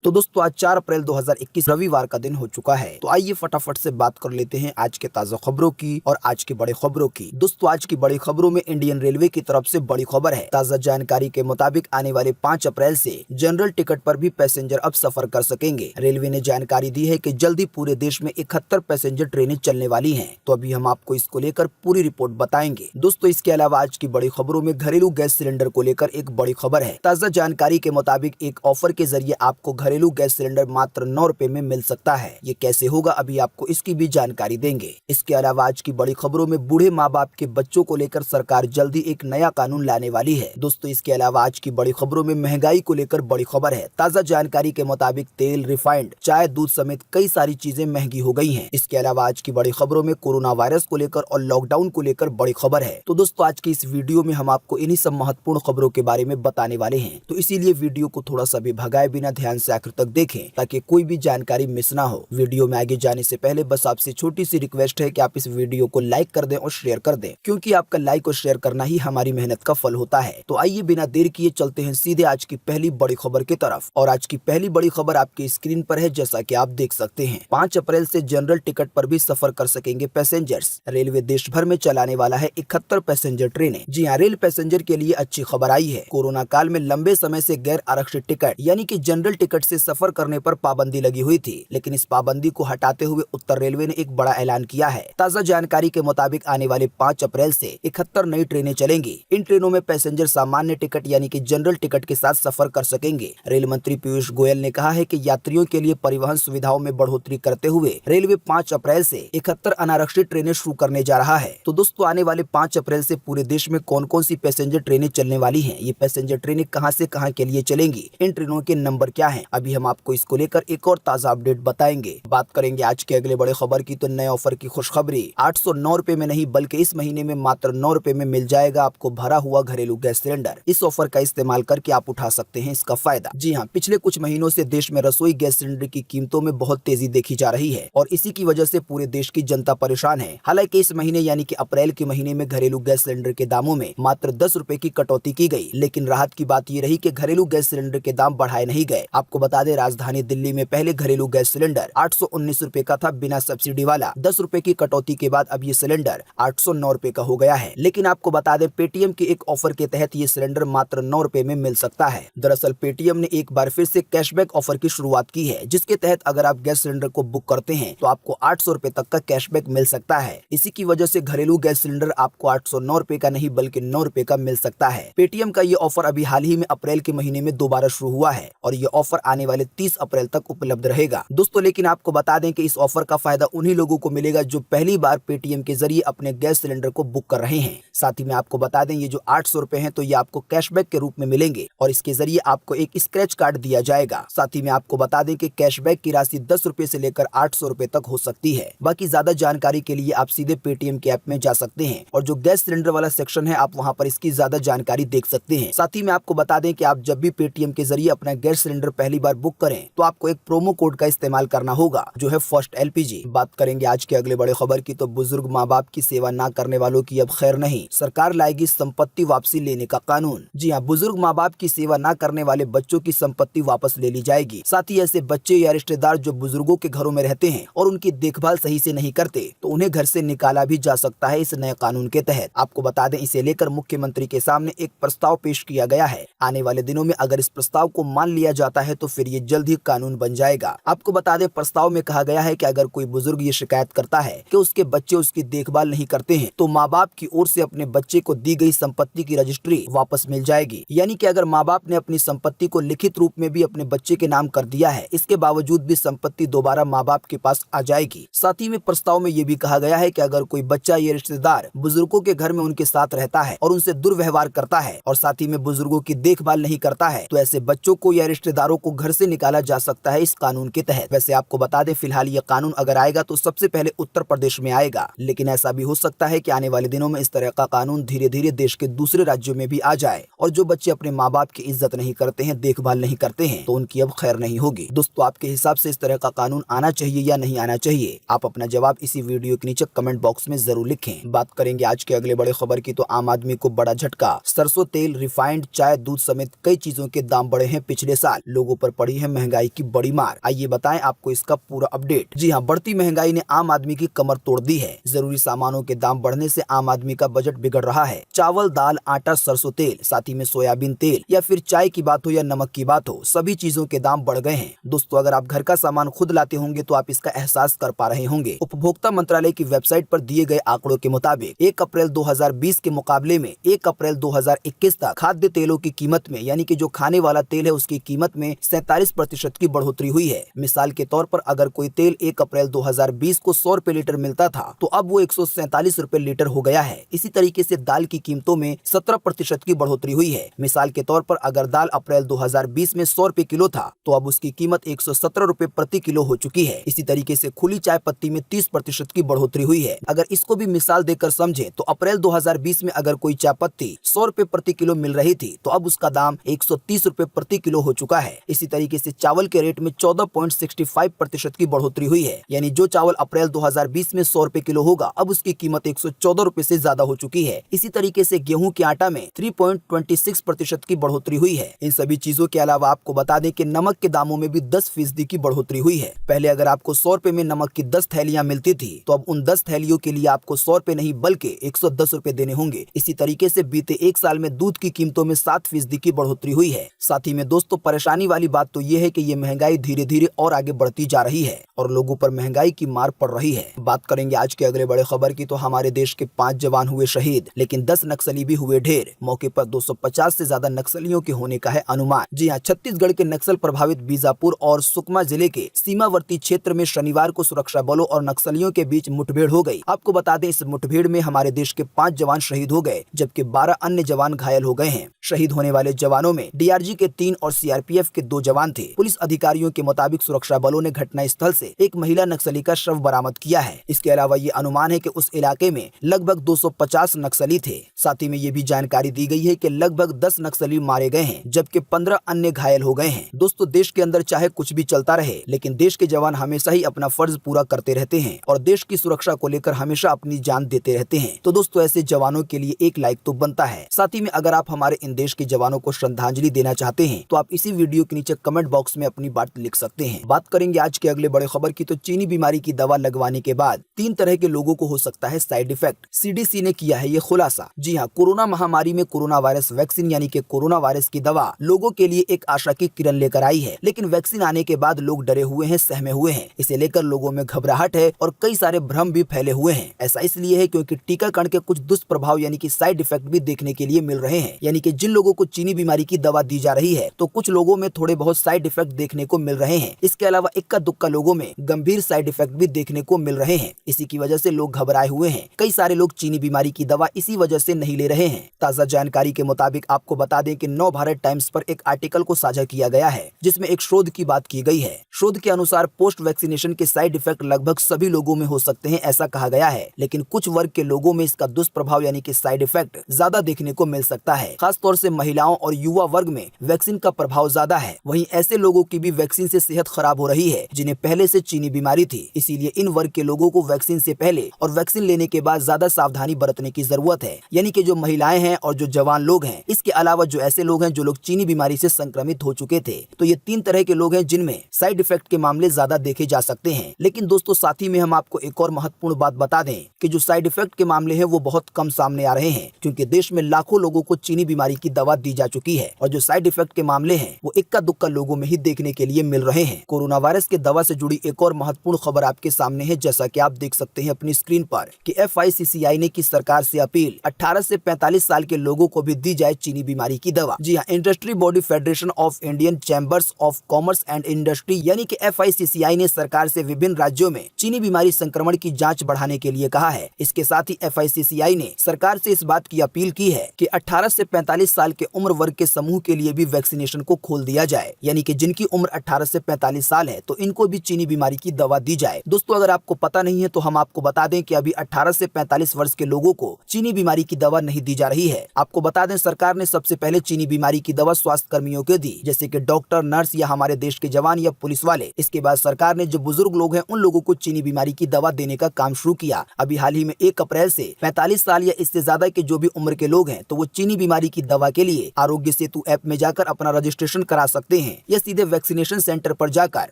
तो दोस्तों आज 4 अप्रैल 2021 रविवार का दिन हो चुका है। तो आइए फटाफट से बात कर लेते हैं आज के ताजा खबरों की और आज की बड़ी खबरों की। दोस्तों आज की बड़ी खबरों में इंडियन रेलवे की तरफ से बड़ी खबर है। ताजा जानकारी के मुताबिक आने वाले 5 अप्रैल से जनरल टिकट पर भी पैसेंजर अब सफर कर सकेंगे। रेलवे ने जानकारी दी है कि जल्द ही पूरे देश में 71 पैसेंजर ट्रेनें चलने वाली है। तो अभी हम आपको इसको लेकर पूरी रिपोर्ट बताएंगे। दोस्तों इसके अलावा आज की बड़ी खबरों में घरेलू गैस सिलेंडर को लेकर एक बड़ी खबर है। ताजा जानकारी के मुताबिक एक ऑफर के जरिए आपको घरेलू गैस सिलेंडर मात्र 9 रुपए में मिल सकता है। ये कैसे होगा अभी आपको इसकी भी जानकारी देंगे। इसके अलावा आज की बड़ी खबरों में बूढ़े माँ बाप के बच्चों को लेकर सरकार जल्दी एक नया कानून लाने वाली है। दोस्तों इसके अलावा आज की बड़ी खबरों में महंगाई को लेकर बड़ी खबर है। ताजा जानकारी के मुताबिक तेल, रिफाइंड, चाय, दूध समेत कई सारी चीजें महंगी हो गई है। इसके अलावा आज की बड़ी खबरों में कोरोना वायरस को लेकर और लॉकडाउन को लेकर बड़ी खबर है। तो दोस्तों आज की इस वीडियो में हम आपको इन्हीं सब महत्वपूर्ण खबरों के बारे में बताने वाले हैं। तो इसीलिए वीडियो को थोड़ा सा भी भगाए बिना ध्यान से आखिर तक देखें ताकि कोई भी जानकारी मिस ना हो। वीडियो में आगे जाने से पहले बस आपसे छोटी सी रिक्वेस्ट है कि आप इस वीडियो को लाइक कर दें और शेयर कर दें, क्योंकि आपका लाइक और शेयर करना ही हमारी मेहनत का फल होता है। तो आइए बिना देर किए चलते हैं सीधे आज की पहली बड़ी खबर की तरफ। और आज की पहली बड़ी खबर आपकी स्क्रीन पर है, जैसा कि आप देख सकते हैं। 5 अप्रैल से जनरल टिकट पर भी सफर कर सकेंगे पैसेंजर्स। रेलवे देश भर में चलाने वाला है 71 पैसेंजर ट्रेनें। जी हाँ, रेल पैसेंजर के लिए अच्छी खबर आई है। कोरोना काल में लंबे समय से गैर आरक्षित टिकट यानी कि जनरल टिकट से सफर करने पर पाबंदी लगी हुई थी, लेकिन इस पाबंदी को हटाते हुए उत्तर रेलवे ने एक बड़ा ऐलान किया है। ताजा जानकारी के मुताबिक आने वाले 5 अप्रैल से 71 नई ट्रेनें चलेंगी। इन ट्रेनों में पैसेंजर सामान्य टिकट यानी कि जनरल टिकट के साथ सफर कर सकेंगे। रेल मंत्री पीयूष गोयल ने कहा है कि यात्रियों के लिए परिवहन सुविधाओं में बढ़ोतरी करते हुए रेलवे 5 अप्रैल से 71 अनारक्षित ट्रेनें शुरू करने जा रहा है। तो दोस्तों आने वाले 5 अप्रैल से पूरे देश में कौन कौन सी पैसेंजर ट्रेनें चलने वाली है, ये पैसेंजर ट्रेनें कहां से कहां के लिए चलेंगी, इन ट्रेनों के नंबर क्या है, अभी हम आपको इसको लेकर एक और ताजा अपडेट बताएंगे। बात करेंगे आज के अगले बड़े खबर की, तो नए ऑफर की खुशखबरी। 809 रुपए में नहीं बल्कि इस महीने में मात्र 9 रुपए में मिल जाएगा आपको भरा हुआ घरेलू गैस सिलेंडर। इस ऑफर का इस्तेमाल करके आप उठा सकते हैं इसका फायदा। जी हाँ, पिछले कुछ महीनों से देश में रसोई गैस सिलेंडर की कीमतों में बहुत तेजी देखी जा रही है और इसी की वजह से पूरे देश की जनता परेशान है। हालांकि इस महीने यानी कि अप्रैल के महीने में घरेलू गैस सिलेंडर के दामों में मात्र 10 रुपए की कटौती की गई, लेकिन राहत की बात ये रही कि घरेलू गैस सिलेंडर के दाम बढ़ाए नहीं गए। आपको बता दें, राजधानी दिल्ली में पहले घरेलू गैस सिलेंडर 819 रुपए का था बिना सब्सिडी वाला। 10 रुपए की कटौती के बाद अब ये सिलेंडर 809 रुपए का हो गया है। लेकिन आपको बता दें, पेटीएम के एक ऑफर के तहत ये सिलेंडर मात्र 9 रुपए में मिल सकता है। दरअसल पेटीएम ने एक बार फिर से कैशबैक ऑफर की शुरुआत की है, जिसके तहत अगर आप गैस सिलेंडर को बुक करते हैं तो आपको 800 रुपए तक का कैशबैक मिल सकता है। इसी की वजह से घरेलू गैस सिलेंडर आपको 809 रुपए का नहीं बल्कि 9 रुपए का मिल सकता है। पेटीएम का ये ऑफर अभी हाल ही में अप्रैल के महीने में दोबारा शुरू हुआ है और ये ऑफर आने वाले 30 अप्रैल तक उपलब्ध रहेगा। दोस्तों लेकिन आपको बता दें कि इस ऑफर का फायदा उन्हीं लोगों को मिलेगा जो पहली बार पेटीएम के जरिए अपने गैस सिलेंडर को बुक कर रहे हैं। साथ ही में आपको बता दें, ये जो 800 रुपए है तो ये आपको कैशबैक के रूप में मिलेंगे और इसके जरिए आपको एक स्क्रैच कार्ड दिया जाएगा। साथ ही में आपको बता दें कि कैशबैक की राशि 10 रुपए से लेकर 800 रुपए तक हो सकती है। बाकी ज्यादा जानकारी के लिए आप सीधे पेटीएम के ऐप में जा सकते हैं और जो गैस सिलेंडर वाला सेक्शन है आप वहाँ पर इसकी ज्यादा जानकारी देख सकते हैं। साथ ही में आपको बता दें कि आप जब भी पेटीएम के जरिए अपना गैस सिलेंडर पहली बार बुक करें तो आपको एक प्रोमो कोड का इस्तेमाल करना होगा, जो है फर्स्ट एलपीजी। बात करेंगे आज के अगले बड़े खबर की, तो बुजुर्ग माँ बाप की सेवा ना करने वालों की अब खैर नहीं, सरकार लाएगी संपत्ति वापसी लेने का कानून। जी हाँ, बुजुर्ग माँ बाप की सेवा ना करने वाले बच्चों की संपत्ति वापस ले ली जाएगी। साथ ही ऐसे बच्चे या रिश्तेदार जो बुजुर्गों के घरों में रहते हैं और उनकी देखभाल सही से नहीं करते तो उन्हें घर से निकाला भी जा सकता है इस नए कानून के तहत। आपको बता दें, इसे लेकर मुख्यमंत्री के सामने एक प्रस्ताव पेश किया गया है। आने वाले दिनों में अगर इस प्रस्ताव को मान लिया जाता है तो फिर ये जल्द ही कानून बन जाएगा। आपको बता दें, प्रस्ताव में कहा गया है कि अगर कोई बुजुर्ग ये शिकायत करता है कि उसके बच्चे उसकी देखभाल नहीं करते हैं तो माँ बाप की ओर से अपने बच्चे को दी गई संपत्ति की रजिस्ट्री वापस मिल जाएगी। यानी कि अगर माँ बाप ने अपनी संपत्ति को लिखित रूप में भी अपने बच्चे के नाम कर दिया है, इसके बावजूद भी संपत्ति दोबारा माँ बाप के पास आ जाएगी। साथ ही में प्रस्ताव में ये भी कहा गया है कि अगर कोई बच्चा या रिश्तेदार बुजुर्गों के घर में उनके साथ रहता है और उनसे दुर्व्यवहार करता है और साथ ही में बुजुर्गों की देखभाल नहीं करता है तो ऐसे बच्चों को या रिश्तेदारों को घर से निकाला जा सकता है इस कानून के तहत। वैसे आपको बता दें, फिलहाल ये कानून अगर आएगा तो सबसे पहले उत्तर प्रदेश में आएगा, लेकिन ऐसा भी हो सकता है कि आने वाले दिनों में इस तरह का कानून धीरे धीरे देश के दूसरे राज्यों में भी आ जाए और जो बच्चे अपने माँ बाप की इज्जत नहीं करते हैं, देखभाल नहीं करते हैं, तो उनकी अब खैर नहीं होगी। दोस्तों आपके हिसाब से इस तरह का कानून आना चाहिए या नहीं आना चाहिए? आप अपना जवाब इसी वीडियो के नीचे कमेंट बॉक्स में जरूर लिखें। बात करेंगे आज के अगले बड़े खबर की, तो आम आदमी को बड़ा झटका। सरसों तेल, रिफाइंड, चाय, दूध समेत कई चीजों के दाम बढ़े हैं पिछले साल। लोगों पर पर पड़ी है महंगाई की बड़ी मार। आइए बताएं आपको इसका पूरा अपडेट। जी हां, बढ़ती महंगाई ने आम आदमी की कमर तोड़ दी है। जरूरी सामानों के दाम बढ़ने से आम आदमी का बजट बिगड़ रहा है। चावल, दाल, आटा, सरसों तेल, साथ ही में सोयाबीन तेल या फिर चाय की बात हो या नमक की बात हो, सभी चीजों के दाम बढ़ गए हैं। दोस्तों, अगर आप घर का सामान खुद लाते होंगे तो आप इसका एहसास कर पा रहे होंगे। उपभोक्ता मंत्रालय की वेबसाइट पर दिए गए आंकड़ों के मुताबिक 1 अप्रैल 2020 के मुकाबले में 1 अप्रैल 2021 तक खाद्य तेलों की कीमत में, यानी कि जो खाने वाला तेल है उसकी कीमत में 47% की बढ़ोतरी हुई है। मिसाल के तौर पर अगर कोई तेल 1 अप्रैल 2020 को 100 रुपए लीटर मिलता था तो अब वो 147 रुपए लीटर हो गया है। इसी तरीके से दाल की कीमतों में 17% की बढ़ोतरी हुई है। मिसाल के तौर पर अगर दाल अप्रैल 2020 में 100 रुपए किलो था तो अब उसकी कीमत 117 रुपए प्रति किलो हो चुकी है। इसी तरीके से खुली चाय पत्ती में 30% की बढ़ोतरी हुई है। अगर इसको भी मिसाल देकर समझे तो अप्रैल 2020 में अगर कोई चाय पत्ती 100 रुपए प्रति किलो मिल रही थी तो अब उसका दाम 130 रुपए प्रति किलो हो चुका है। इसी तरीके से चावल के रेट में 14.65% की बढ़ोतरी हुई है। यानी जो चावल अप्रैल 2020 में 100 रुपए किलो होगा अब उसकी कीमत 114 रुपए से ज्यादा हो चुकी है। इसी तरीके से गेहूं के आटा में 3.26% की बढ़ोतरी हुई है। इन सभी चीजों के अलावा आपको बता दें कि नमक के दामों में भी 10% की बढ़ोतरी हुई है। पहले अगर आपको 100 रुपए में नमक की 10 थैलियां मिलती थी तो अब उन 10 थैलियों के लिए आपको 100 रुपए नहीं बल्कि 110 रुपए देने होंगे। इसी तरीके से बीते 1 साल में दूध की कीमतों में 7% की बढ़ोतरी हुई है। साथ ही में दोस्तों, परेशानी वाली बात तो ये है कि ये महंगाई धीरे धीरे और आगे बढ़ती जा रही है और लोगों पर महंगाई की मार पड़ रही है। बात करेंगे आज के अगले बड़े खबर की तो हमारे देश के 5 जवान हुए शहीद, लेकिन 10 नक्सली भी हुए ढेर। मौके पर 250 से ज्यादा नक्सलियों के होने का है अनुमान। जी हाँ, छत्तीसगढ़ के नक्सल प्रभावित बीजापुर और सुकमा जिले के सीमावर्ती क्षेत्र में शनिवार को सुरक्षा बलों और नक्सलियों के बीच मुठभेड़ हो गई। आपको बता दें, इस मुठभेड़ में हमारे देश के 5 जवान शहीद हो गए जबकि 12 अन्य जवान घायल हो गए हैं। शहीद होने वाले जवानों में डीआरजी के 3 और सीआरपीएफ के 2 जवान थे। पुलिस अधिकारियों के मुताबिक सुरक्षा बलों ने घटना स्थल से एक महिला नक्सली का शव बरामद किया है। इसके अलावा ये अनुमान है कि उस इलाके में लगभग 250 नक्सली थे। साथ ही में ये भी जानकारी दी गई है कि लगभग 10 नक्सली मारे गए हैं जबकि 15 अन्य घायल हो गए हैं। दोस्तों, देश के अंदर चाहे कुछ भी चलता रहे लेकिन देश के जवान हमेशा ही अपना फर्ज पूरा करते रहते हैं और देश की सुरक्षा को लेकर हमेशा अपनी जान देते रहते हैं। तो दोस्तों, ऐसे जवानों के लिए एक लाइक तो बनता है। साथ ही में अगर आप हमारे इन देश के जवानों को श्रद्धांजलि देना चाहते हैं तो आप इसी वीडियो के नीचे कमेंट बॉक्स में अपनी बात लिख सकते हैं। बात करेंगे आज के अगले बड़े खबर की तो चीनी बीमारी की दवा लगवाने के बाद 3 तरह के लोगों को हो सकता है साइड इफेक्ट। सीडीसी ने किया है ये खुलासा। जी हाँ, कोरोना महामारी में कोरोना वायरस वैक्सीन यानी कि कोरोना वायरस की दवा लोगों के लिए एक आशा की किरण लेकर आई है, लेकिन वैक्सीन आने के बाद लोग डरे हुए हैं, सहमे हुए हैं। इसे लेकर लोगों में घबराहट है और कई सारे भ्रम भी फैले हुए हैं। ऐसा इसलिए है क्योंकि टीकाकरण के कुछ दुष्प्रभाव यानी कि साइड इफेक्ट भी देखने के लिए मिल रहे हैं। यानी कि जिन लोगों को चीनी बीमारी की दवा दी जा रही है तो कुछ लोगों में थोड़े बहुत साइड इफेक्ट देखने को मिल रहे हैं। इसके अलावा इक्का दुक्का लोगों में गंभीर साइड इफेक्ट भी देखने को मिल रहे हैं। इसी की वजह से लोग घबराए हुए हैं। कई सारे लोग चीनी बीमारी की दवा इसी वजह से नहीं ले रहे हैं। ताजा जानकारी के मुताबिक आपको बता दें कि नव भारत टाइम्स पर एक आर्टिकल को साझा किया गया है जिसमें एक शोध की बात की गई है। शोध के अनुसार पोस्ट वैक्सीनेशन के साइड इफेक्ट लगभग सभी लोगों में हो सकते हैं, ऐसा कहा गया है, लेकिन कुछ वर्ग के लोगों में इसका दुष्प्रभाव यानी कि साइड इफेक्ट ज्यादा देखने को मिल सकता है। खासतौर से महिलाओं और युवा वर्ग में वैक्सीन का प्रभाव ज्यादा है। वहीं ऐसे लोगों की भी वैक्सीन से सेहत खराब हो रही है जिन्हें पहले से चीनी बीमारी थी। इसीलिए इन वर्ग के लोगों को वैक्सीन से पहले और वैक्सीन लेने के बाद ज्यादा सावधानी बरतने की जरूरत है। यानी कि जो महिलाएं हैं और जो जवान लोग हैं, इसके अलावा जो ऐसे लोग हैं जो लोग चीनी बीमारी से संक्रमित हो चुके थे। तो ये 3 तरह के लोग हैं जिनमें साइड इफेक्ट के मामले ज्यादा देखे जा सकते हैं। लेकिन दोस्तों, साथ ही में हम आपको एक और महत्वपूर्ण बात बता दें कि जो साइड इफेक्ट के मामले हैं वो बहुत कम सामने आ रहे हैं क्योंकि देश में लाखों लोगों को चीनी बीमारी की दवा दी जा चुकी है और जो साइड इफेक्ट के मामले हैं वो इक्का दुक्का लोगों में ही देखने के लिए मिल रहे हैं। कोरोना वायरस के दवा से जुड़ी एक और महत्वपूर्ण खबर आपके सामने है। जैसा कि आप देख सकते हैं अपनी स्क्रीन पर कि FICCI ने की सरकार से अपील 18 से 45 साल के लोगों को भी दी जाए चीनी बीमारी की दवा। जी हाँ, industry body federation of Indian chambers of commerce and industry यानी कि FICCI ने सरकार से विभिन्न राज्यों में चीनी बीमारी संक्रमण की जांच बढ़ाने के लिए कहा है। इसके साथ ही FICCI ने सरकार से इस बात की अपील की है कि 18 से 45 साल के उम्र वर्ग के समूह के लिए भी वैक्सीनेशन को खोल दिया जाए। यानी कि जिनकी उम्र 18 से 45 साल है तो इनको भी चीनी बीमारी की दवा दी जाए। दोस्तों, अगर आपको पता नहीं है तो हम आपको बता दें कि अभी 18 से 45 वर्ष के लोगों को चीनी बीमारी की दवा नहीं दी जा रही है। आपको बता दें, सरकार ने सबसे पहले चीनी बीमारी की दवा स्वास्थ्य कर्मियों को दी, जैसे कि डॉक्टर, नर्स या हमारे देश के जवान या पुलिस वाले। इसके बाद सरकार ने जो बुजुर्ग लोग हैं उन लोगों को चीनी बीमारी की दवा देने का काम शुरू किया। अभी हाल ही में 1 अप्रैल से 45 साल या इससे ज्यादा के जो भी उम्र के लोग हैं तो वो चीनी बीमारी की दवा के लिए आरोग्य सेतु ऐप में जाकर अपना रजिस्ट्रेशन करा सकते सकते हैं या सीधे वैक्सीनेशन सेंटर पर जाकर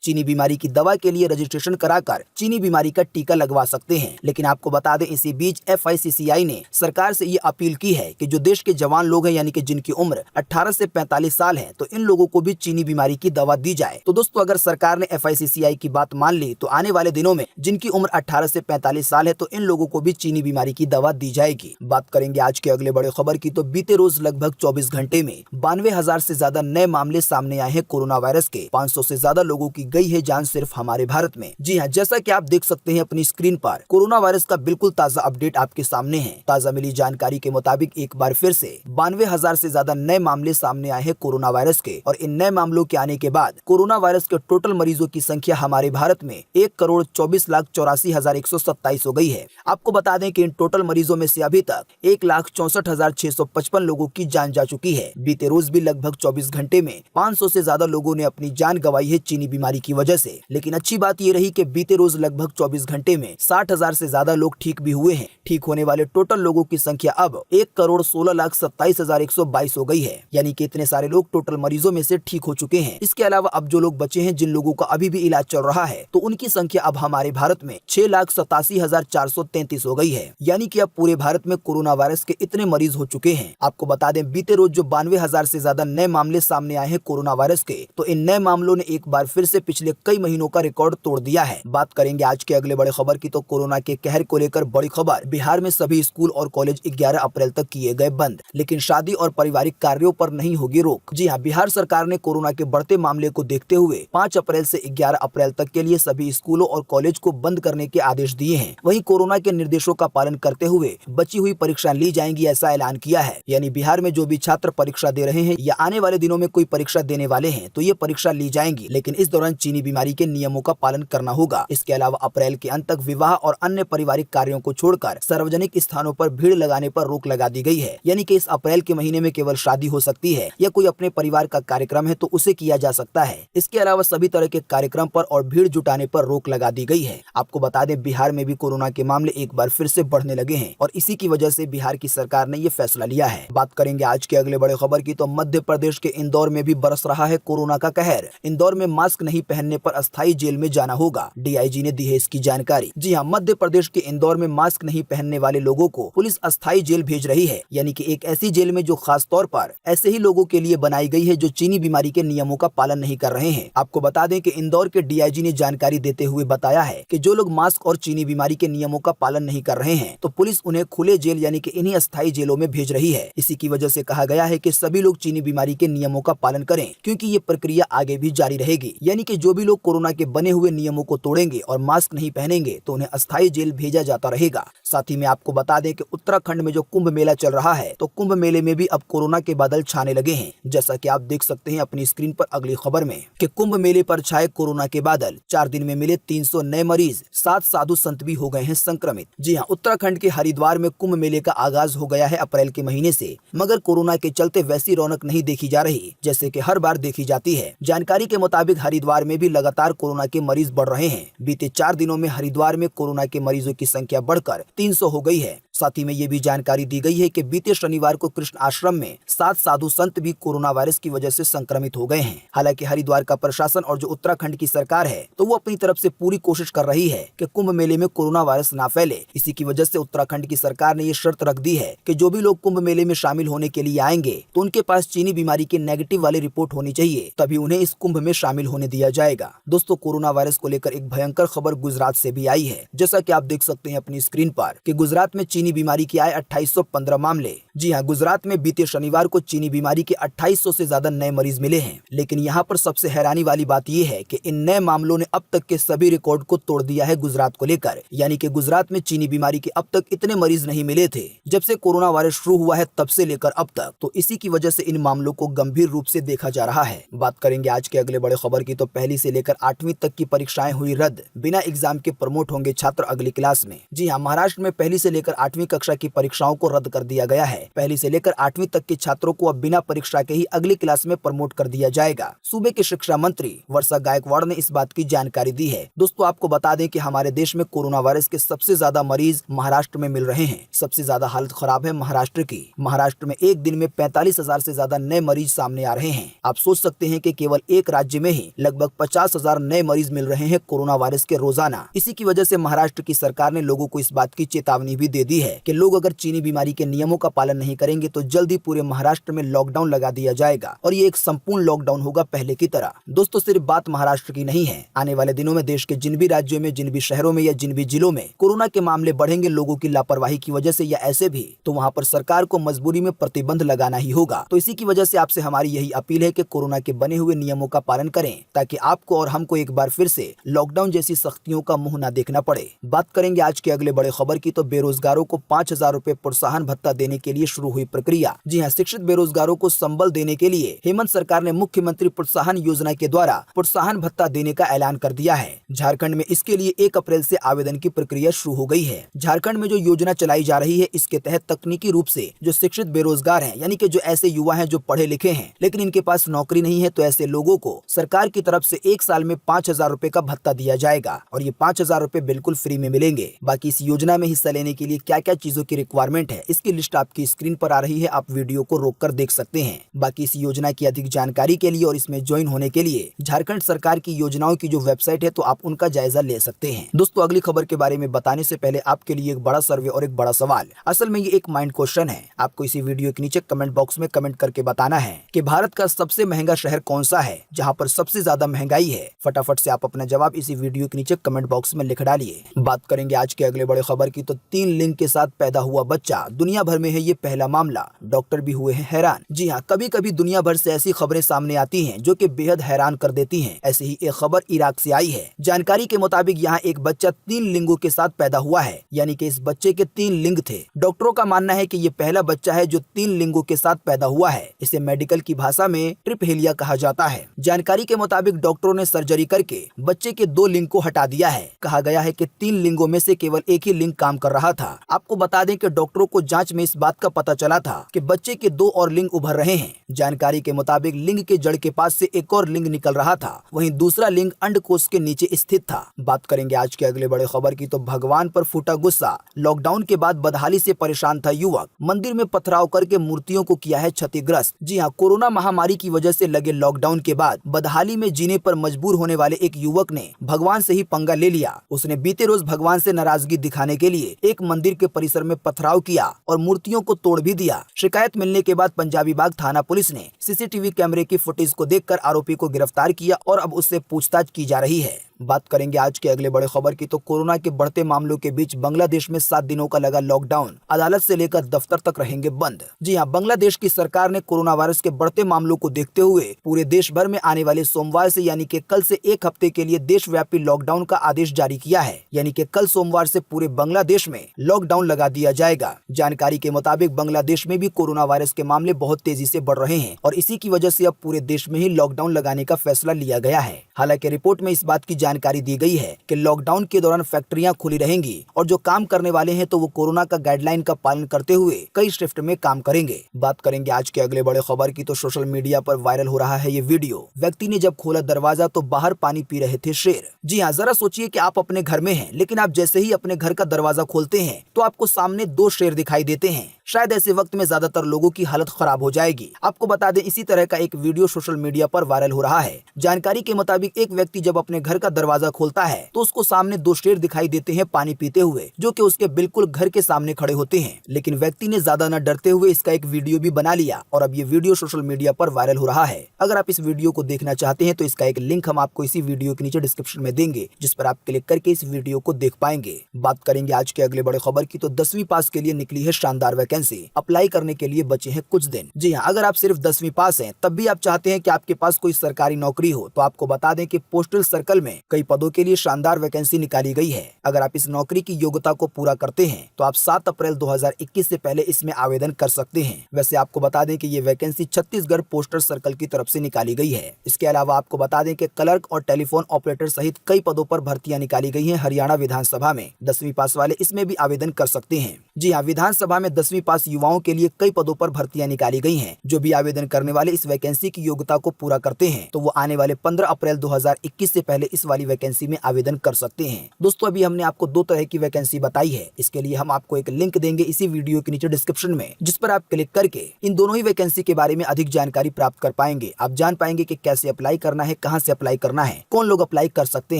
चीनी बीमारी की दवा के लिए रजिस्ट्रेशन कराकर चीनी बीमारी का टीका लगवा सकते हैं। लेकिन आपको बता दें, इसी बीच FICCI ने सरकार से ये अपील की है कि जो देश के जवान लोग हैं, यानी कि जिनकी उम्र 18 से 45 साल है, तो इन लोगों को भी चीनी बीमारी की दवा दी जाए। तो दोस्तों, अगर सरकार ने FICCI की बात मान ली तो आने वाले दिनों में जिनकी उम्र 18 से 45 साल है, तो इन लोगों को भी चीनी बीमारी की दवा दी जाएगी। बात करेंगे आज के अगले बड़े खबर की, तो बीते रोज लगभग 24 घंटे में 92,000 से ज्यादा नए मामले सामने आए हैं कोरोना वायरस के। 500 से ज्यादा लोगों की गई है जान सिर्फ हमारे भारत में। जी हाँ, जैसा कि आप देख सकते हैं अपनी स्क्रीन पर, कोरोना वायरस का बिल्कुल ताजा अपडेट आपके सामने है। ताजा मिली जानकारी के मुताबिक एक बार फिर से 92,000 से ज्यादा नए मामले सामने आए हैं कोरोना वायरस के, और इन नए मामलों के आने के बाद कोरोना वायरस के टोटल मरीजों की संख्या हमारे भारत में 1,24,84,127 हो गई है। आपको बता दें कि इन टोटल मरीजों में से अभी तक 1,64,655 लोगों की जान जा चुकी है। बीते रोज भी लगभग 24 घंटे में 500 से ज्यादा लोगों ने अपनी जान गंवाई है चीनी बीमारी की वजह से। लेकिन अच्छी बात ये रही कि बीते रोज लगभग 24 घंटे में 60,000 से ज्यादा लोग ठीक भी हुए हैं। ठीक होने वाले टोटल लोगों की संख्या अब 1,16,27,122 हो गई है, यानी कि इतने सारे लोग टोटल मरीजों में से ठीक हो चुके हैं। इसके अलावा अब जो लोग बचे हैं, जिन लोगों का अभी भी इलाज चल रहा है, तो उनकी संख्या अब हमारे भारत में 6,87,433 हो गई है, यानी कि अब पूरे भारत में कोरोना वायरस के इतने मरीज हो चुके हैं। आपको बता दें, बीते रोज जो 92,000 से ज्यादा नए मामले सामने आए हैं कोरोना वायरस के, तो इन नए मामलों ने एक बार फिर से पिछले कई महीनों का रिकॉर्ड तोड़ दिया है। बात करेंगे आज के अगले बड़े खबर की, तो कोरोना के कहर को लेकर बड़ी खबर, बिहार में सभी स्कूल और कॉलेज 11 अप्रैल तक किए गए बंद, लेकिन शादी और पारिवारिक कार्यों पर नहीं होगी रोक। जी हाँ, बिहार सरकार ने कोरोना के बढ़ते मामले को देखते हुए 5 अप्रैल से 11 अप्रैल तक के लिए सभी स्कूलों और कॉलेज को बंद करने के आदेश दिए हैं। वहीं कोरोना के निर्देशों का पालन करते हुए बची हुई परीक्षा ली जाएंगी, ऐसा ऐलान किया है। यानी बिहार में जो भी छात्र परीक्षा दे रहे हैं या आने वाले दिनों में कोई परीक्षा देने वाले हैं, तो ये परीक्षा ली जाएंगी, लेकिन इस दौरान चीनी बीमारी के नियमों का पालन करना होगा। इसके अलावा अप्रैल के अंत तक विवाह और अन्य पारिवारिक कार्यों को छोड़कर सार्वजनिक स्थानों पर भीड़ लगाने पर रोक लगा दी गई है। यानी कि इस अप्रैल के महीने में केवल शादी हो सकती है या कोई अपने परिवार का कार्यक्रम है तो उसे किया जा सकता है। इसके अलावा सभी तरह के कार्यक्रम पर और भीड़ जुटाने पर रोक लगा दी गई है। आपको बता दें, बिहार में भी कोरोना के मामले एक बार फिर से बढ़ने लगे हैं और इसी की वजह से बिहार की सरकार ने ये फैसला लिया है। बात करेंगे आज के अगले बड़े खबर की, तो मध्य प्रदेश के इंदौर में भी बरस रहा है कोरोना का कहर। इंदौर में मास्क नहीं पहनने पर अस्थायी जेल में जाना होगा, DIG ने दी है इसकी जानकारी। जी हाँ, मध्य प्रदेश के इंदौर में मास्क नहीं पहनने वाले लोगों को पुलिस अस्थायी जेल भेज रही है, यानी कि एक ऐसी जेल में जो खास तौर पर ऐसे ही लोगों के लिए बनाई गई है जो चीनी बीमारी के नियमों का पालन नहीं कर रहे हैं। आपको बता दें कि इंदौर के DIG ने जानकारी देते हुए बताया है कि जो लोग मास्क और चीनी बीमारी के नियमों का पालन नहीं कर रहे हैं, तो पुलिस उन्हें खुले जेल यानी कि इन्हीं अस्थायी जेलों में भेज रही है। इसी की वजह से कहा गया है कि सभी लोग चीनी बीमारी के नियमों का पालन करें, क्योंकि ये प्रक्रिया आगे भी जारी रहेगी। यानी कि जो भी लोग कोरोना के बने हुए नियमों को तोड़ेंगे और मास्क नहीं पहनेंगे तो उन्हें अस्थायी जेल भेजा जाता रहेगा। साथ ही में आपको बता दें कि उत्तराखंड में जो कुंभ मेला चल रहा है, तो कुंभ मेले में भी अब कोरोना के बादल छाने लगे हैं। जैसा कि आप देख सकते हैं अपनी स्क्रीन पर अगली खबर में कि कुंभ मेले पर छाए कोरोना के बादल। 4 दिन में मिले 300 नए मरीज, 7 साधु संत भी हो गए हैं संक्रमित। जी हाँ, उत्तराखंड के हरिद्वार में कुंभ मेले का आगाज हो गया है अप्रैल के महीने से, मगर कोरोना के चलते वैसी रौनक नहीं देखी जा रही जैसे कि हर बार देखी जाती है। जानकारी के मुताबिक हरिद्वार में भी लगातार कोरोना के मरीज बढ़ रहे हैं। बीते 4 दिनों में हरिद्वार में कोरोना के मरीजों की संख्या बढ़कर 300 हो गई है। साथ ही में ये भी जानकारी दी गई है कि बीते शनिवार को कृष्ण आश्रम में 7 साधु संत भी कोरोना वायरस की वजह से संक्रमित हो गए हैं। हालांकि हरिद्वार का प्रशासन और जो उत्तराखंड की सरकार है, तो वो अपनी तरफ से पूरी कोशिश कर रही है कि कुंभ मेले में कोरोना वायरस ना फैले। इसी की वजह से उत्तराखंड की सरकार ने ये शर्त रख दी है कि जो भी लोग कुंभ मेले में शामिल होने के लिए आएंगे, तो उनके पास चीनी बीमारी की नेगेटिव वाली रिपोर्ट होनी चाहिए, तभी उन्हें इस कुंभ में शामिल होने दिया जाएगा। दोस्तों, कोरोना वायरस को लेकर एक भयंकर खबर गुजरात से भी आई है। जैसा कि आप देख सकते हैं अपनी स्क्रीन पर कि गुजरात में चीनी बीमारी के आए 2815 मामले। जी हाँ, गुजरात में बीते शनिवार को चीनी बीमारी के 2800 से ज्यादा नए मरीज मिले हैं। लेकिन यहाँ पर सबसे हैरानी वाली बात यह है कि इन नए मामलों ने अब तक के सभी रिकॉर्ड को तोड़ दिया है गुजरात को लेकर। यानी कि गुजरात में चीनी बीमारी के अब तक इतने मरीज नहीं मिले थे जब से कोरोना वायरस शुरू हुआ है, तब से लेकर अब तक। तो इसी की वजह से इन मामलों को गंभीर रूप से देखा जा रहा है। बात करेंगे आज के अगले बड़े खबर की, तो पहली से लेकर 8वीं तक की परीक्षाएं हुई रद्द, बिना एग्जाम के प्रमोट होंगे छात्र अगली क्लास में। जी हाँ, महाराष्ट्र में पहली से लेकर 8वीं कक्षा की परीक्षाओं को रद्द कर दिया गया है। पहली से लेकर 8वीं तक के छात्रों को अब बिना परीक्षा के ही अगली क्लास में प्रमोट कर दिया जाएगा। सूबे के शिक्षा मंत्री वर्षा गायकवाड़ ने इस बात की जानकारी दी है। दोस्तों आपको बता दें कि हमारे देश में कोरोना वायरस के सबसे ज्यादा मरीज महाराष्ट्र में मिल रहे हैं। सबसे ज्यादा हालत खराब है महाराष्ट्र की। महाराष्ट्र में एक दिन में 45,000 से ज्यादा नए मरीज सामने आ रहे हैं। आप सोच सकते हैं कि केवल एक राज्य में ही लगभग 50,000 नए मरीज मिल रहे हैं कोरोना वायरस के रोजाना। इसी की वजह से महाराष्ट्र की सरकार ने लोगों को इस बात की चेतावनी भी दे दी है कि लोग अगर चीनी बीमारी के नियमों का पालन नहीं करेंगे तो जल्दी पूरे महाराष्ट्र में लॉकडाउन लगा दिया जाएगा और ये एक संपूर्ण लॉकडाउन होगा पहले की तरह। दोस्तों सिर्फ बात महाराष्ट्र की नहीं है। आने वाले दिनों में देश के जिन भी राज्यों में, जिन भी शहरों में या जिन भी जिलों में कोरोना के मामले बढ़ेंगे लोगों की लापरवाही की वजह से या ऐसे भी, तो वहाँ पर सरकार को मजबूरी में प्रतिबंध लगाना ही होगा। तो इसी की वजह से आपसे हमारी यही अपील है कि कोरोना के बने हुए नियमों का पालन करें ताकि आपको और हमको एक बार फिर से लॉकडाउन जैसी सख्तियों का मुंह न देखना पड़े। बात करेंगे आज के अगले बड़े खबर की, तो बेरोजगारों को 5,000 रुपए प्रोत्साहन भत्ता देने के लिए शुरू हुई प्रक्रिया। जी हाँ, शिक्षित बेरोजगारों को संबल देने के लिए हेमंत सरकार ने मुख्यमंत्री प्रोत्साहन योजना के द्वारा प्रोत्साहन भत्ता देने का ऐलान कर दिया है। झारखंड में इसके लिए 1 अप्रैल से आवेदन की प्रक्रिया शुरू हो गई है। झारखंड में जो योजना चलाई जा रही है इसके तहत तकनीकी रूप से जो शिक्षित बेरोजगार हैं, यानी कि जो ऐसे युवा हैं जो पढ़े लिखे हैं लेकिन इनके पास नौकरी नहीं है, तो ऐसे लोगों को सरकार की तरफ से 1 साल में 5,000 रुपए का भत्ता दिया जाएगा और ये 5,000 रुपए बिल्कुल फ्री में मिलेंगे। बाकी इस योजना में हिस्सा लेने के लिए क्या क्या चीजों की रिक्वायरमेंट है इसकी लिस्ट आपकी स्क्रीन पर आ रही है, आप वीडियो को रोककर देख सकते हैं। बाकी इस योजना की अधिक जानकारी के लिए और इसमें ज्वाइन होने के लिए झारखंड सरकार की योजनाओं की जो वेबसाइट है तो आप उनका जायजा ले सकते हैं। दोस्तों अगली खबर के बारे में बताने से पहले आपके लिए एक बड़ा सर्वे और एक बड़ा सवाल। असल में ये एक माइंड क्वेश्चन है। आपको इसी वीडियो के नीचे कमेंट बॉक्स में कमेंट करके बताना है कि भारत का सबसे महंगा शहर कौन सा है, जहाँ पर सबसे ज्यादा महंगाई है। फटाफट से आप अपना जवाब इसी वीडियो के नीचे कमेंट बॉक्स में लिख डालिए। बात करेंगे आज के अगले बड़े खबर की, तो 3 लिंग के साथ पैदा हुआ बच्चा, दुनिया भर में है ये पहला मामला। डॉक्टर भी हुए हैं हैरान। जी हाँ, कभी कभी दुनिया भर से ऐसी खबरें सामने आती हैं जो कि बेहद हैरान कर देती हैं। ऐसे ही एक खबर इराक से आई है। जानकारी के मुताबिक यहाँ एक बच्चा 3 लिंगों के साथ पैदा हुआ है, यानी कि इस बच्चे के 3 लिंग थे। डॉक्टरों का मानना है कि ये पहला बच्चा है जो 3 लिंगों के साथ पैदा हुआ है। इसे मेडिकल की भाषा में ट्रिपहेलिया कहा जाता है। जानकारी के मुताबिक डॉक्टरों ने सर्जरी करके बच्चे के 2 लिंग को हटा दिया है। कहा गया है कि 3 लिंगों में से केवल एक ही लिंग काम कर रहा था। आपको बता दें कि डॉक्टरों को जांच में इस बात का पता चला था कि बच्चे के 2 और लिंग उभर रहे हैं। जानकारी के मुताबिक लिंग के जड़ के पास से एक और लिंग निकल रहा था, वहीं दूसरा लिंग अंडकोश के नीचे स्थित था। बात करेंगे आज के अगले बड़े खबर की, तो भगवान पर फूटा गुस्सा। लॉकडाउन के बाद बदहाली से परेशान था युवक, मंदिर में पथराव करके मूर्तियों को किया है क्षतिग्रस्त। जी हाँ, कोरोना महामारी की वजह से लगे लॉकडाउन के बाद बदहाली में जीने पर मजबूर होने वाले एक युवक ने भगवान से ही पंगा ले लिया। उसने बीते रोज भगवान से नाराजगी दिखाने के लिए एक मंदिर के परिसर में पथराव किया और मूर्तियों को तोड़ भी दिया। शिकायत मिलने के बाद पंजाबी बाग थाना पुलिस ने सीसीटीवी कैमरे की फुटेज को देखकर आरोपी को गिरफ्तार किया और अब उससे पूछताछ की जा रही है। बात करेंगे आज के अगले बड़े खबर की, तो कोरोना के बढ़ते मामलों के बीच बांग्लादेश में 7 दिनों का लगा लॉकडाउन। अदालत से लेकर दफ्तर तक रहेंगे बंद। जी हाँ, बांग्लादेश की सरकार ने कोरोना वायरस के बढ़ते मामलों को देखते हुए पूरे देश भर में आने वाले सोमवार से यानी कि कल से 1 हफ्ते के लिए देशव्यापी लॉकडाउन का आदेश जारी किया है। यानी कि कल सोमवार से पूरे बांग्लादेश में लॉकडाउन लगा दिया जाएगा। जानकारी के मुताबिक बांग्लादेश में भी कोरोना वायरस के मामले बहुत तेजी से बढ़ रहे हैं और इसी की वजह से अब पूरे देश में ही लॉकडाउन लगाने का फैसला लिया गया है। हालांकि रिपोर्ट में इस बात की जानकारी दी गई है कि लॉकडाउन के दौरान फैक्ट्रियां खुली रहेंगी और जो काम करने वाले हैं तो वो कोरोना का गाइडलाइन का पालन करते हुए कई शिफ्ट में काम करेंगे। बात करेंगे आज के अगले बड़े खबर की, तो सोशल मीडिया पर वायरल हो रहा है ये वीडियो। व्यक्ति ने जब खोला दरवाजा तो बाहर पानी पी रहे थे शेर। जी हाँ, जरा सोचिए कि आप अपने घर में हैं, लेकिन आप जैसे ही अपने घर का दरवाजा खोलते हैं तो आपको सामने 2 शेर दिखाई देते हैं। शायद ऐसे वक्त में ज्यादातर लोगों की हालत खराब हो जाएगी। आपको बता दें, इसी तरह का एक वीडियो सोशल मीडिया पर वायरल हो रहा है। जानकारी के मुताबिक एक व्यक्ति जब अपने घर का दरवाजा खोलता है तो उसको सामने 2 शेर दिखाई देते हैं पानी पीते हुए, जो कि उसके बिल्कुल घर के सामने खड़े होते हैं। लेकिन व्यक्ति ने ज्यादा न डरते हुए इसका एक वीडियो भी बना लिया और अब ये वीडियो सोशल मीडिया पर वायरल हो रहा है। अगर आप इस वीडियो को देखना चाहते हैं तो इसका एक लिंक हम आपको इसी वीडियो के नीचे डिस्क्रिप्शन में देंगे, जिस पर आप क्लिक करके इस वीडियो को देख पाएंगे। बात करेंगे आज के अगले बड़े खबर की, तो 10वीं पास के लिए निकली है शानदार वैकेंसी। अप्लाई करने के लिए बचे हैं कुछ दिन। जी हाँ, अगर आप सिर्फ 10वीं पास हैं तब भी आप चाहते हैं कि आपके पास कोई सरकारी नौकरी हो, तो आपको बता दें कि पोस्टल सर्कल में कई पदों के लिए शानदार वैकेंसी निकाली गई है। अगर आप इस नौकरी की योग्यता को पूरा करते हैं तो आप 7 अप्रैल 2021 से पहले इसमें आवेदन कर सकते हैं। वैसे आपको बता दें कि ये वैकेंसी छत्तीसगढ़ पोस्टल सर्कल की तरफ से निकाली गई है। इसके अलावा आपको बता दें कि क्लर्क और टेलीफोन ऑपरेटर सहित कई पदों पर भर्तियां निकाली गई हैं हरियाणा विधानसभा में। 10वीं पास वाले इसमें भी आवेदन कर सकते हैं। जी हाँ, विधानसभा में 10वीं पास युवाओं के लिए कई पदों पर भर्तियां निकाली गई हैं। जो भी आवेदन करने वाले इस वैकेंसी की योग्यता को पूरा करते हैं तो वो आने वाले 15 अप्रैल 2021 से पहले इस वाली वैकेंसी में आवेदन कर सकते हैं। दोस्तों, अभी हमने आपको 2 तरह की वैकेंसी बताई है। इसके लिए हम आपको एक लिंक देंगे इसी वीडियो के नीचे डिस्क्रिप्शन में, जिस पर आप क्लिक करके इन दोनों ही वैकेंसी के बारे में अधिक जानकारी प्राप्त कर पाएंगे। आप जान पाएंगे कि कैसे अप्लाई करना है, कहां से अप्लाई करना है, कौन लोग अप्लाई कर सकते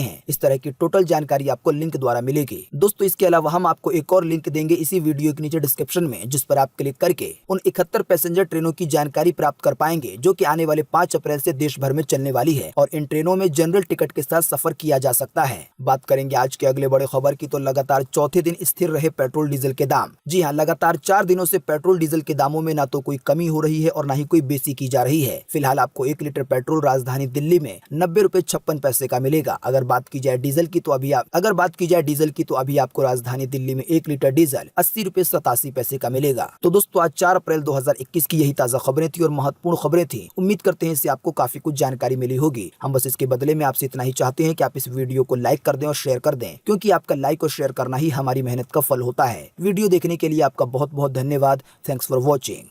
हैं। इस तरह की टोटल जानकारी आपको लिंक द्वारा मिलेगी। दोस्तों, इसके अलावा हम आपको एक और लिंक देंगे इसी वीडियो के नीचे डिस्क्रिप्शन में, जिस पर आप क्लिक करके उन 71 पैसेंजर ट्रेनों की जानकारी प्राप्त कर पाएंगे जो कि आने वाले 5 अप्रैल से देश भर में चलने वाली है और इन ट्रेनों में जनरल टिकट के साथ सफर किया जा सकता है। बात करेंगे आज के अगले बड़े खबर की, तो लगातार चौथे दिन स्थिर रहे पेट्रोल डीजल के दाम। जी हाँ, लगातार 4 दिनों से पेट्रोल डीजल के दामों में ना तो कोई कमी हो रही है और ना ही कोई बेसी की जा रही है। फिलहाल आपको 1 लीटर पेट्रोल राजधानी दिल्ली में 90 रुपए 56 पैसे का मिलेगा। अगर बात की जाए डीजल की तो अभी आपको राजधानी दिल्ली में 1 लीटर डीजल 80 रुपए 87 पैसे का मिलेगा। तो दोस्तों, आज 4 अप्रैल 2021 की यही ताजा खबरें थी और महत्वपूर्ण खबरें थी। उम्मीद करते हैं इससे आपको काफी कुछ जानकारी मिली होगी। हम बस इसके बदले में आपसे इतना ही चाहते हैं कि आप इस वीडियो को लाइक कर दें और शेयर कर दें, क्योंकि आपका लाइक और शेयर करना ही हमारी मेहनत का फल होता है। वीडियो देखने के लिए आपका बहुत बहुत धन्यवाद। Thanks for watching.